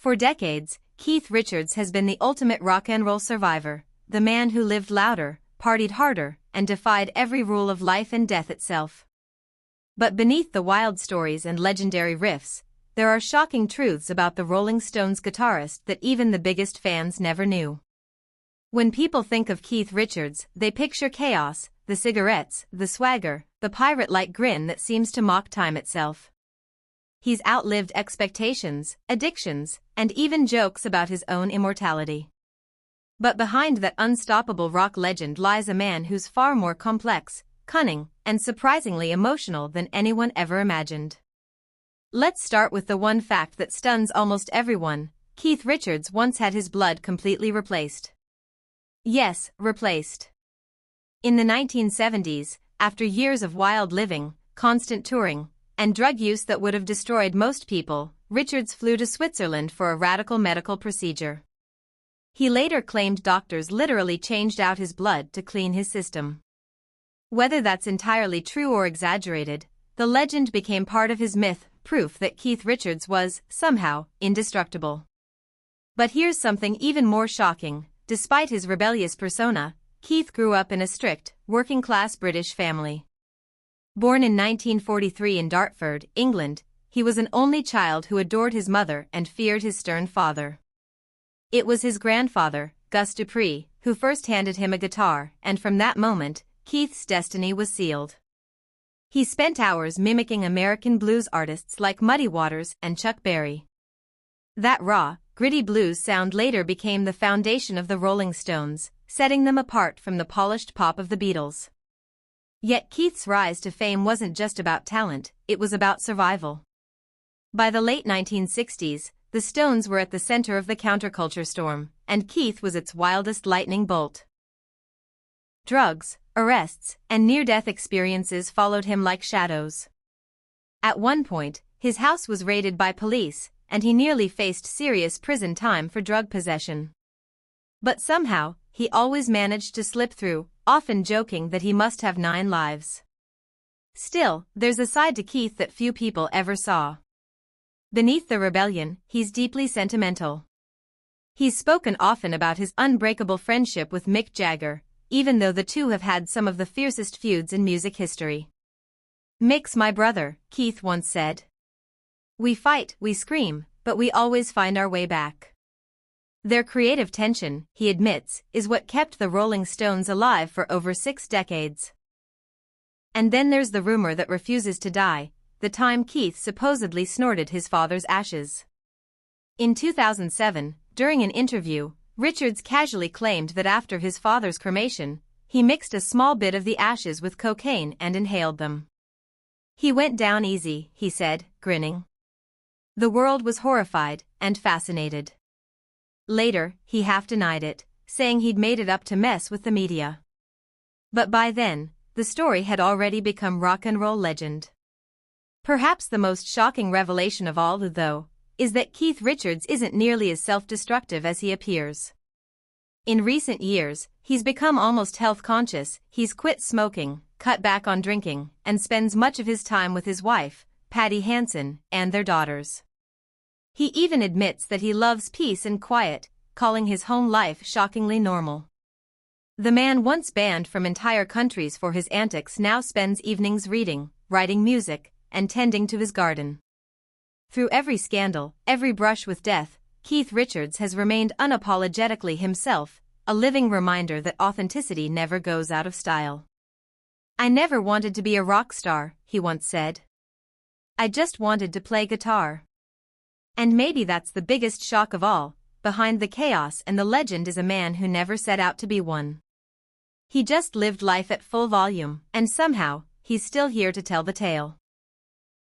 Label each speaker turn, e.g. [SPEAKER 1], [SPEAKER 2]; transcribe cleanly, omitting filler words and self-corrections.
[SPEAKER 1] For decades, Keith Richards has been the ultimate rock and roll survivor, the man who lived louder, partied harder, and defied every rule of life and death itself. But beneath the wild stories and legendary riffs, there are shocking truths about the Rolling Stones guitarist that even the biggest fans never knew. When people think of Keith Richards, they picture chaos, the cigarettes, the swagger, the pirate-like grin that seems to mock time itself. He's outlived expectations, addictions, and even jokes about his own immortality. But behind that unstoppable rock legend lies a man who's far more complex, cunning, and surprisingly emotional than anyone ever imagined. Let's start with the one fact that stuns almost everyone: Keith Richards once had his blood completely replaced. Yes, replaced. In the 1970s, after years of wild living, constant touring, and drug use that would have destroyed most people, Richards flew to Switzerland for a radical medical procedure. He later claimed doctors literally changed out his blood to clean his system. Whether that's entirely true or exaggerated, the legend became part of his myth, proof that Keith Richards was, somehow, indestructible. But here's something even more shocking: despite his rebellious persona, Keith grew up in a strict, working-class British family. Born in 1943 in Dartford, England, he was an only child who adored his mother and feared his stern father. It was his grandfather, Gus Dupree, who first handed him a guitar, and from that moment, Keith's destiny was sealed. He spent hours mimicking American blues artists like Muddy Waters and Chuck Berry. That raw, gritty blues sound later became the foundation of the Rolling Stones, setting them apart from the polished pop of the Beatles. Yet Keith's rise to fame wasn't just about talent, it was about survival. By the late 1960s, the Stones were at the center of the counterculture storm, and Keith was its wildest lightning bolt. Drugs, arrests, and near-death experiences followed him like shadows. At one point, his house was raided by police, and he nearly faced serious prison time for drug possession. But somehow, he always managed to slip through, often joking that he must have 9 lives. Still, there's a side to Keith that few people ever saw. Beneath the rebellion, he's deeply sentimental. He's spoken often about his unbreakable friendship with Mick Jagger, even though the two have had some of the fiercest feuds in music history. "Mick's my brother," Keith once said. "We fight, we scream, but we always find our way back." Their creative tension, he admits, is what kept the Rolling Stones alive for over 6 decades. And then there's the rumor that refuses to die: the time Keith supposedly snorted his father's ashes. In 2007, during an interview, Richards casually claimed that after his father's cremation, he mixed a small bit of the ashes with cocaine and inhaled them. "He went down easy," he said, grinning. The world was horrified and fascinated. Later, he half denied it, saying he'd made it up to mess with the media. But by then, the story had already become rock and roll legend. Perhaps the most shocking revelation of all, though, is that Keith Richards isn't nearly as self-destructive as he appears. In recent years, he's become almost health-conscious. He's quit smoking, cut back on drinking, and spends much of his time with his wife, Patty Hansen, and their daughters. He even admits that he loves peace and quiet, calling his home life shockingly normal. The man once banned from entire countries for his antics now spends evenings reading, writing music, and tending to his garden. Through every scandal, every brush with death, Keith Richards has remained unapologetically himself, a living reminder that authenticity never goes out of style. "I never wanted to be a rock star," he once said. "I just wanted to play guitar." And maybe that's the biggest shock of all: behind the chaos and the legend is a man who never set out to be one. He just lived life at full volume, and somehow, he's still here to tell the tale.